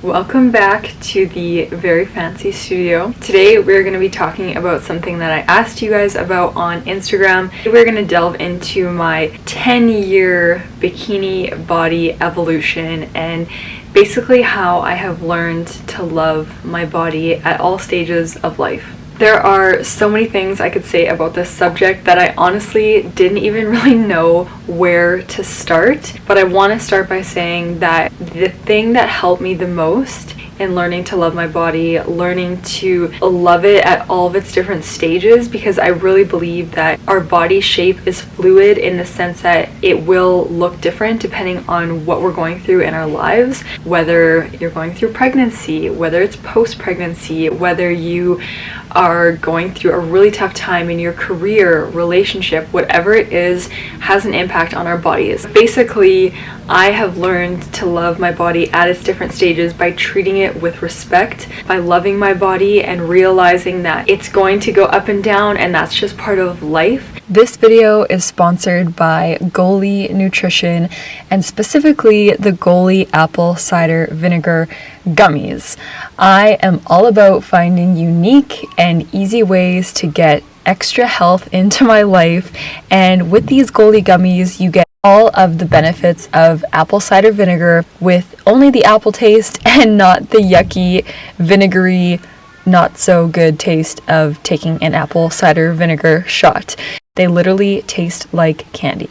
Welcome back to the very fancy studio. Today we're going to be talking about something that I asked you guys about on Instagram. We're going to delve into my 10-year bikini body evolution and basically how I have learned to love my body at all stages of life. There are so many things I could say about this subject that I honestly didn't even really know where to start, but I want to start by saying that the thing that helped me the most in learning to love my body, learning to love it at all of its different stages, because I really believe that our body shape is fluid in the sense that it will look different depending on what we're going through in our lives, whether you're going through pregnancy, whether it's post-pregnancy, whether you are going through a really tough time in your career, relationship, whatever it is, has an impact on our bodies. Basically, I have learned to love my body at its different stages by treating it with respect, by loving my body and realizing that it's going to go up and down and that's just part of life. This video is sponsored by Goli Nutrition and specifically the Goli Apple Cider Vinegar Gummies. I am all about finding unique and easy ways to get extra health into my life, and with these Goli gummies you get all of the benefits of apple cider vinegar with only the apple taste and not the yucky, vinegary, not so good taste of taking an apple cider vinegar shot. They literally taste like candy.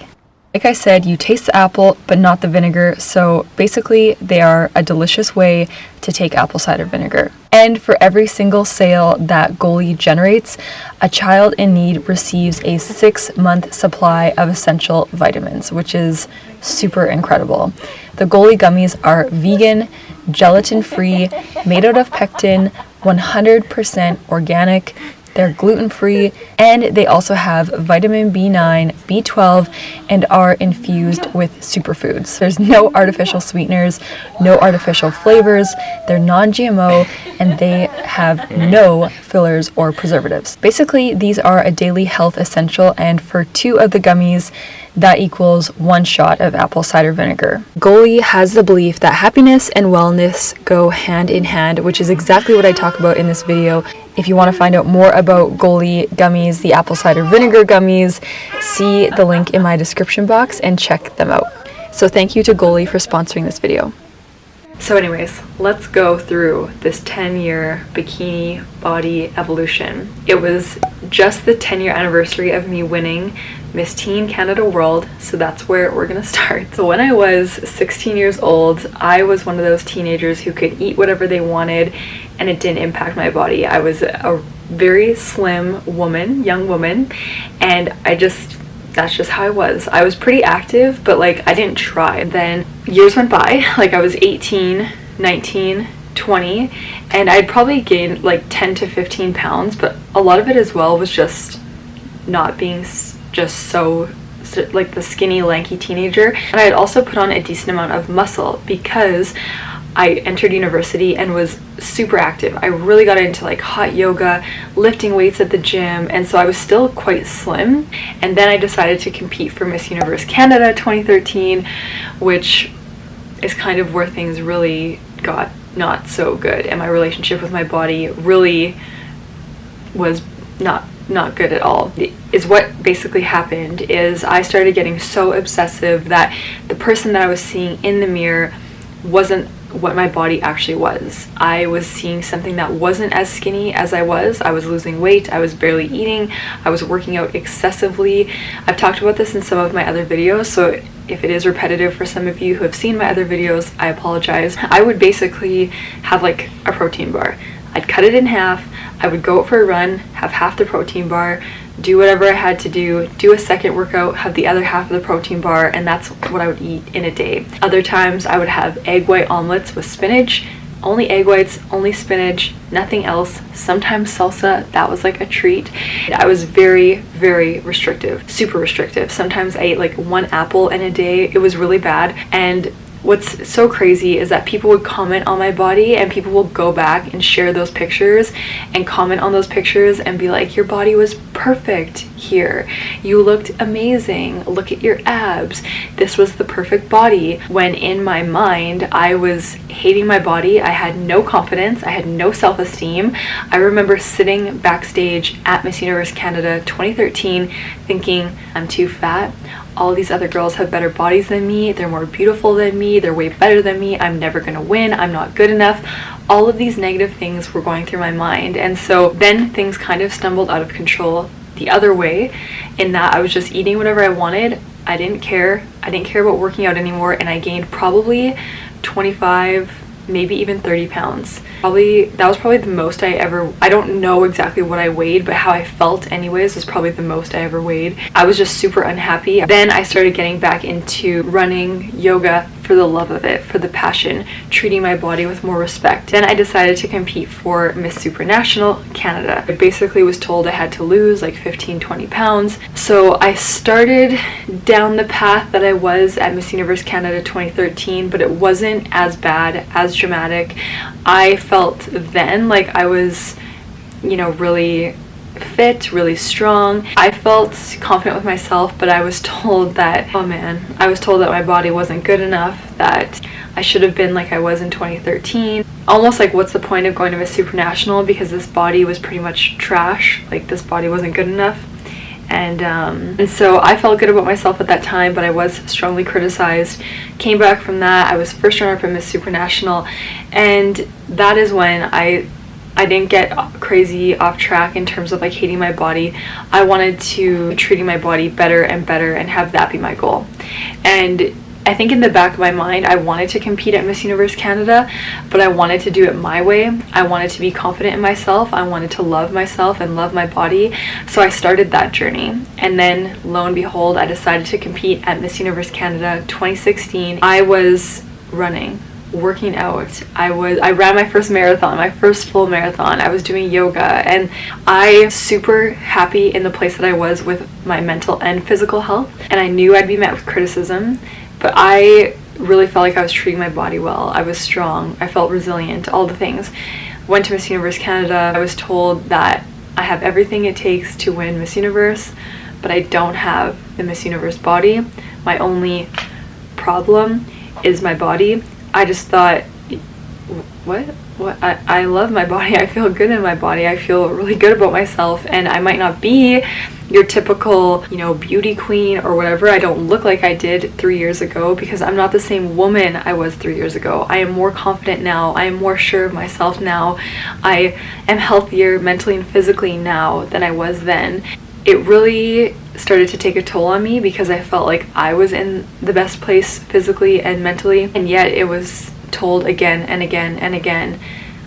Like I said, you taste the apple but not the vinegar, so basically they are a delicious way to take apple cider vinegar. And for every single sale that Goli generates, a child in need receives a 6-month supply of essential vitamins, which is super incredible. The Goli gummies are vegan, gelatin-free, made out of pectin, 100% organic, they're gluten-free, and they also have vitamin B9, B12, and are infused with superfoods. There's no artificial sweeteners, no artificial flavors, they're non-GMO, and they have no fillers or preservatives. Basically, these are a daily health essential, and for 2 of the gummies, that equals 1 shot of apple cider vinegar. Goli has the belief that happiness and wellness go hand in hand, which is exactly what I talk about in this video. If you want to find out more about Goli gummies, the apple cider vinegar gummies, see the link in my description box and check them out. So thank you to Goli for sponsoring this video. So anyways, let's go through this 10-year bikini body evolution. It was just the 10-year anniversary of me winning Miss Teen Canada World, so that's where we're gonna start. So when I was 16 years old, I was one of those teenagers who could eat whatever they wanted and it didn't impact my body. I was a very slim woman, young woman, and that's just how I was. I was pretty active, but like I didn't try. And then years went by, like I was 18, 19, 20, and I'd probably gained like 10 to 15 pounds, but a lot of it as well was just not being just so like the skinny, lanky teenager. And I had also put on a decent amount of muscle because I entered university and was super active. I really got into like hot yoga, lifting weights at the gym, and so I was still quite slim. And then I decided to compete for Miss Universe Canada 2013, which is kind of where things really got not so good, and my relationship with my body really was not good at all. Is what basically happened is I started getting so obsessive that the person that I was seeing in the mirror wasn't what my body actually was. I was seeing something that wasn't as skinny as I was. I was losing weight, I was barely eating, I was working out excessively. I've talked about this in some of my other videos, so if it is repetitive for some of you who have seen my other videos, I apologize. I would basically have like a protein bar. I'd cut it in half, I would go out for a run, have half the protein bar, do whatever I had to do a second workout, have the other half of the protein bar, and that's what I would eat in a day. Other times I would have egg white omelets with spinach, only egg whites, only spinach, nothing else, sometimes salsa. That was like a treat. I was very, very restrictive, super restrictive. Sometimes I ate like 1 apple in a day. It was really bad, and what's so crazy is that people would comment on my body, and people will go back and share those pictures and comment on those pictures and be like, your body was perfect here, you looked amazing, look at your abs, this was the perfect body. When in my mind I was hating my body, I had no confidence, I had no self-esteem. I remember sitting backstage at Miss Universe Canada 2013 thinking, I'm too fat, all these other girls have better bodies than me, they're more beautiful than me, they're way better than me, I'm never gonna win, I'm not good enough. All of these negative things were going through my mind. And so then things kind of stumbled out of control the other way, in that I was just eating whatever I wanted. I didn't care about working out anymore, and I gained probably 25, maybe even 30 pounds. That was probably the most I don't know exactly what I weighed, but how I felt anyways was probably the most I ever weighed. I was just super unhappy. Then I started getting back into running, yoga, for the love of it, for the passion, treating my body with more respect. Then I decided to compete for Miss Supranational Canada. I basically was told I had to lose like 15-20 pounds. So I started down the path that I was at Miss Universe Canada 2013, but it wasn't as bad, as dramatic. I felt then like I was, really fit, really strong. I felt confident with myself, but I was told that, I was told that my body wasn't good enough, that I should have been like I was in 2013. Almost like, what's the point of going to Miss Supranational, because this body was pretty much trash, like this body wasn't good enough. And so I felt good about myself at that time, but I was strongly criticized. Came back from that, I was first runner-up in Miss Supranational, and that is when I didn't get crazy off track in terms of like hating my body. I wanted to treating my body better and better and have that be my goal. And I think in the back of my mind, I wanted to compete at Miss Universe Canada, but I wanted to do it my way. I wanted to be confident in myself. I wanted to love myself and love my body. So I started that journey. And then lo and behold, I decided to compete at Miss Universe Canada 2016. I was running, working out. I ran my first marathon, my first full marathon. I was doing yoga, and I was super happy in the place that I was with my mental and physical health. And I knew I'd be met with criticism, but I really felt like I was treating my body well. I was strong. I felt resilient, all the things. Went to Miss Universe Canada. I was told that I have everything it takes to win Miss Universe, but I don't have the Miss Universe body. My only problem is my body. I just thought, what? I love my body. I feel good in my body. I feel really good about myself, and I might not be your typical, beauty queen or whatever. I don't look like I did 3 years ago, because I'm not the same woman I was 3 years ago. I am more confident now. I am more sure of myself now. I am healthier mentally and physically now than I was then. It really started to take a toll on me, because I felt like I was in the best place physically and mentally, and yet it was told again and again and again.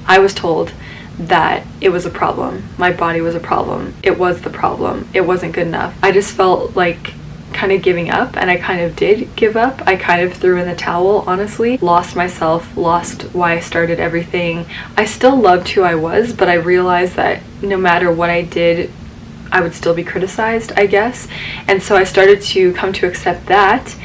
I was told that it was a problem. My body was a problem. It was the problem. It wasn't good enough. I just felt like kind of giving up, and I kind of did give up. I kind of threw in the towel, honestly. Lost myself, lost why I started everything. I still loved who I was, but I realized that no matter what I did, I would still be criticized, I guess. And so I started to come to accept that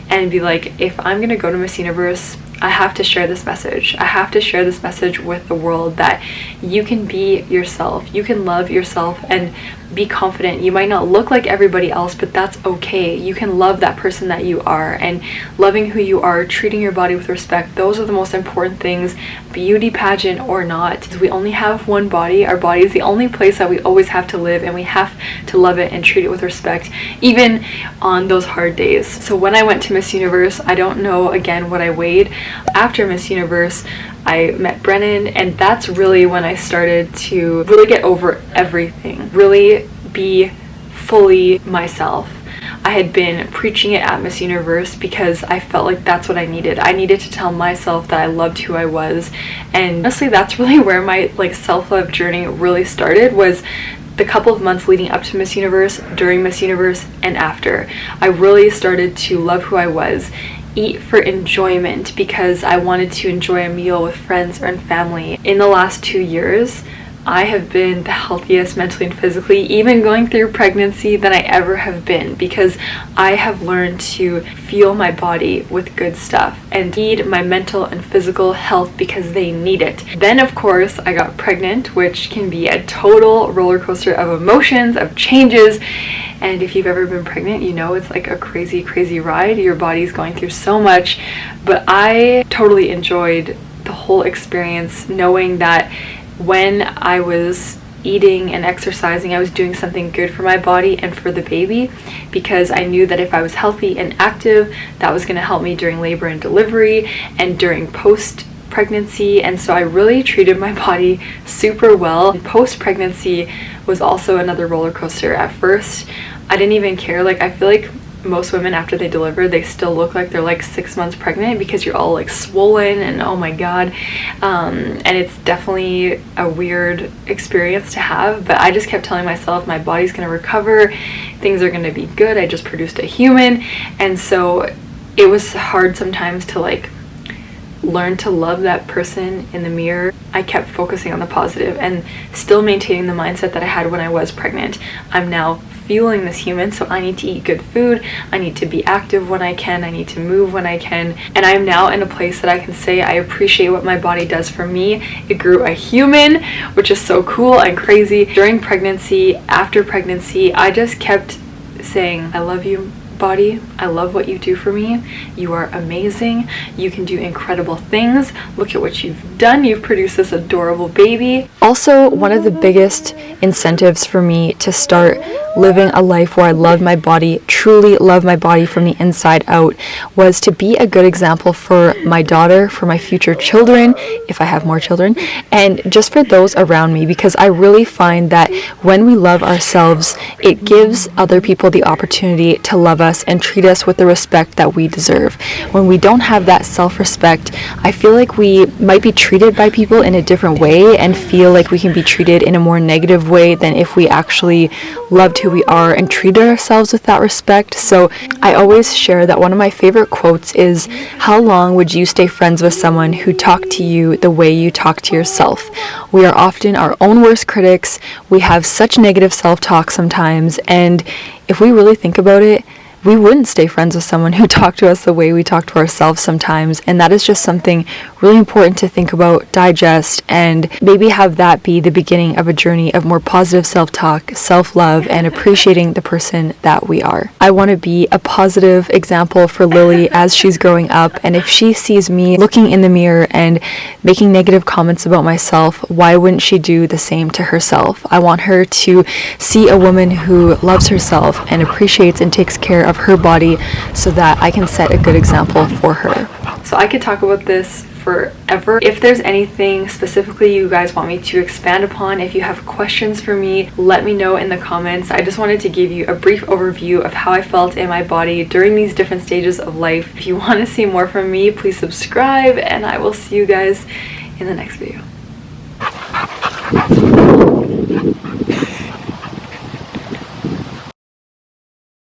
and be like, if I'm gonna go to Miss Universe, I have to share this message. I have to share this message with the world that you can be yourself. You can love yourself and be confident. You might not look like everybody else, but that's okay. You can love that person that you are, and loving who you are, treating your body with respect. Those are the most important things, beauty pageant or not. We only have one body. Our body is the only place that we always have to live, and we have to love it and treat it with respect, even on those hard days. So when I went to Miss Universe, I don't know again what I weighed. After Miss Universe, I met Brennan, and that's really when I started to really get over everything, really be fully myself. I had been preaching it at Miss Universe because I felt like that's what I needed. I needed to tell myself that I loved who I was, and honestly that's really where my self-love journey really started, was the couple of months leading up to Miss Universe, during Miss Universe, and after. I really started to love who I was, eat for enjoyment because I wanted to enjoy a meal with friends and family. In the last 2 years, I have been the healthiest mentally and physically, even going through pregnancy, than I ever have been, because I have learned to fuel my body with good stuff and feed my mental and physical health because they need it. Then of course I got pregnant, which can be a total roller coaster of emotions, of changes. And if you've ever been pregnant, you know it's like a crazy, crazy ride. Your body's going through so much. But I totally enjoyed the whole experience, knowing that when I was eating and exercising, I was doing something good for my body and for the baby, because I knew that if I was healthy and active, that was going to help me during labor and delivery and during post-pregnancy. And so I really treated my body super well. Post-pregnancy was also another roller coaster. At first, I didn't even care. Like, I feel like most women, after they deliver, they still look like they're like 6 months pregnant, because you're all like swollen and oh my god. And it's definitely a weird experience to have, but I just kept telling myself my body's gonna recover, things are gonna be good, I just produced a human. And so it was hard sometimes to like learn to love that person in the mirror. I kept focusing on the positive and still maintaining the mindset that I had when I was pregnant. I'm now fueling this human, so I need to eat good food, I need to be active when I can, I need to move when I can, and I'm now in a place that I can say I appreciate what my body does for me. It grew a human, which is so cool and crazy. During pregnancy, after pregnancy, I just kept saying, I love you, body, I love what you do for me, you are amazing, you can do incredible things, look at what you've done, you've produced this adorable baby. Also, one of the biggest incentives for me to start living a life where I love my body, truly love my body from the inside out, was to be a good example for my daughter, for my future children, if I have more children, and just for those around me, because I really find that when we love ourselves, it gives other people the opportunity to love us and treat us with the respect that we deserve. When we don't have that self-respect, I feel like we might be treated by people in a different way and feel like we can be treated in a more negative way than if we actually loved who we are and treated ourselves with that respect. So I always share that one of my favorite quotes is, how long would you stay friends with someone who talked to you the way you talk to yourself? We are often our own worst critics. We have such negative self-talk sometimes, and if we really think about it, we wouldn't stay friends with someone who talked to us the way we talk to ourselves sometimes. And that is just something really important to think about, digest, and maybe have that be the beginning of a journey of more positive self-talk, self-love, and appreciating the person that we are. I want to be a positive example for Lily as she's growing up, and if she sees me looking in the mirror and making negative comments about myself, why wouldn't she do the same to herself? I want her to see a woman who loves herself and appreciates and takes care of her body, so that I can set a good example for her. So I could talk about this forever. If there's anything specifically you guys want me to expand upon, if you have questions for me, let me know in the comments. I just wanted to give you a brief overview of how I felt in my body during these different stages of life. If you want to see more from me, please subscribe, and I will see you guys in the next video.